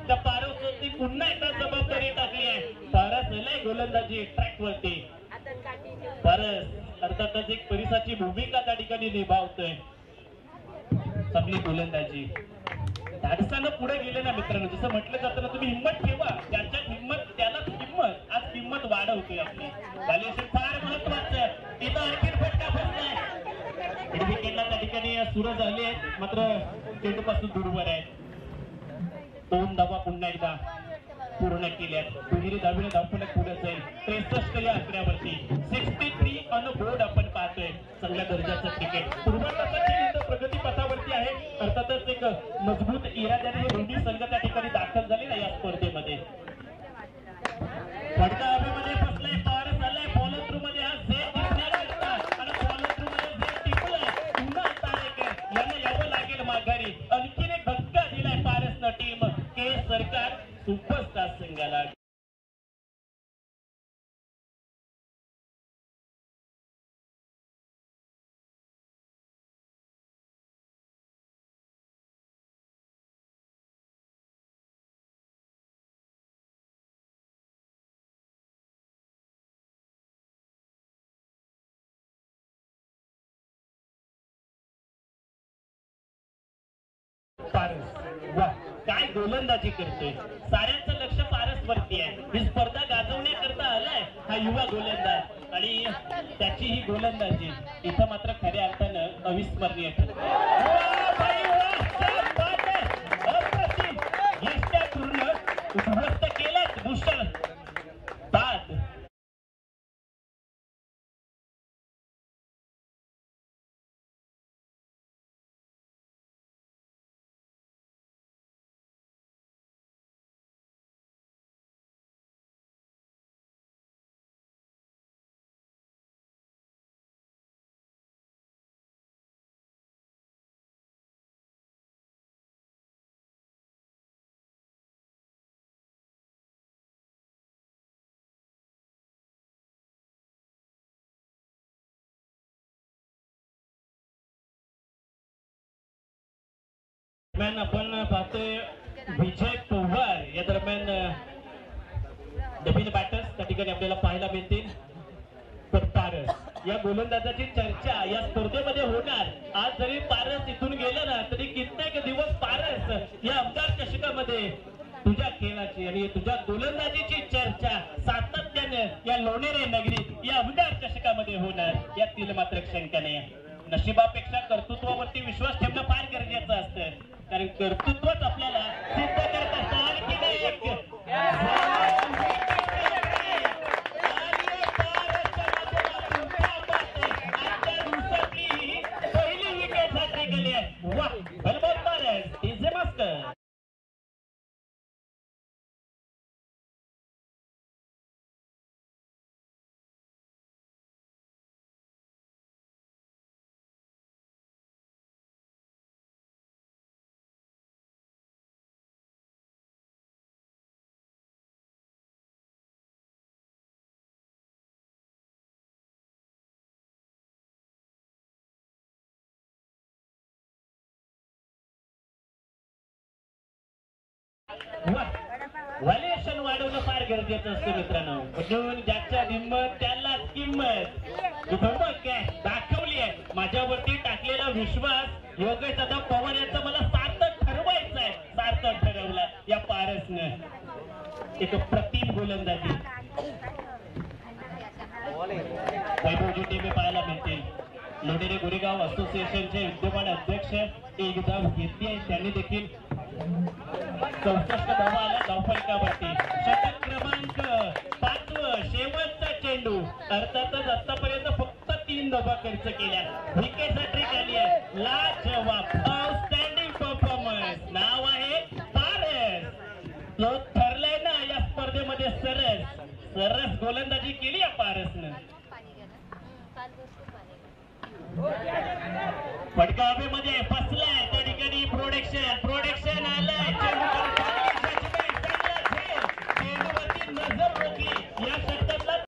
त्या पारसवरती पुन्हा एकदा जबाबदारी टाकली आहे. पारस लय गोलंदाजी ट्रॅक वरती. पारस अर्थातच एक परिसाची भूमिका त्या ठिकाणी निभावतोय. आपली गोलंदाजी धाडसानं पुढे गेले ना मित्रांनो. जसं म्हटलं जातं ना, तुम्ही हिंमत ठेवा, ज्याच्या हिंमत त्यालाच किंमत. आज किंमत वाढवते आपली. व्हॅल्युएशन फार महत्वाचं. तिथं आणखी फटका बसलाय. विकेटला त्या ठिकाणी सुरू झाले आहेत, मात्र चेंडूपासून दूरवर आहे. 2 धावा पुन्हा एकदा पूर्ण केल्यात. दुहेरी धावेने धावफलक पुढे जाईल. 63 या आकड्यावरती 63 ऑन बोर्ड आपण पाहतोय. चांगल्या दर्जाचं क्रिकेट पूर्वताची प्रगती पथावरती आहे. अर्थातच एक मजबूत इराद्याने हे दोन्ही संघ त्या ठिकाणी दाखल झाले ना या स्पर्धेमध्ये. फटका हवेमध्ये बसलाय. पारस आलाय फॉलो थ्रू मध्ये. हा झेड जिंकण्याला लागला आणि फॉलो थ्रू मध्ये झेड टिकलाय. पुन्हा तारेकर यांना यावं लागेल माघारी. आणखीन एक धक्का दिलाय पारसनं टीम के सरकार सुपरस्टार संघाला. पारस वा काय गोलंदाजी करतोय. साऱ्यांचं लक्ष पारस वरती आहे. ही स्पर्धा गाजवण्याकरता आलाय हा युवा गोलंदाज आणि त्याची ही गोलंदाजी इथं मात्र खऱ्या अर्थानं अविस्मरणीय ठरते. पूर्ण उद्ध्वस्त केलाच भूषण बाद. दरम्यान आपण पाहतोय विजय पवार या दरम्यान नवीन बॅटर्स त्या ठिकाणी आपल्याला पाहायला मिळतील. पण पारस या गोलंदाजाची चर्चा या स्पर्धेमध्ये होणार. आज जरी पारस इथून गेलं ना तरी कित्येक दिवस पारस या आमदार चषकामध्ये तुझ्या खेळाची आणि तुझ्या गोलंदाजीची चर्चा सातत्याने या लोणेरे नगरीत या आमदार चषकामध्ये होणार. यातील मात्र शंका नाही. नशिबापेक्षा कर्तृत्वावरती विश्वास ठेवणं फार गरजेचं असतं, कारण कर्तृत्वच आपल्याला सिद्ध करत असतं. पहिली विकेट हाती गेली आहे. वा बलबोल Paras is a master. Valuation वाढवणं फार गरजेचं असतं मित्रांनो. म्हणून ज्याच्या हिंमत त्यालाच किंमत. दाखवली आहे माझ्यावरती टाकलेला विश्वास. योगेश दादा पवार यांचा मला सार्थक ठरवायचं आहे. सार्थक ठरवला या पारसनं. एक प्रतिम गोलंदाजी वैभवजी टीव्ही पाहायला मिळतील. लोणेरे गोरेगाव असोसिएशनचे विद्यमान अध्यक्ष एक धाव घेतली आहे. त्यांनी देखील 64 धावा आल्या धावफलकावरती. षटक क्रमांक 5 शेवटचा चेंडू. अर्थातच आतापर्यंत फक्त 3 धावा खर्च केल्या. विकेट हॅट्रिक आली आहे. लाजवाब आउटस्टँडिंग परफॉर्मन्स. नाव आहे पारस. तो ठरलाय ना या स्पर्धेमध्ये सरस गोलंदाजी केली या पारसनं. फटका हवेमध्ये फसलाय त्या ठिकाणी. प्रोडक्शन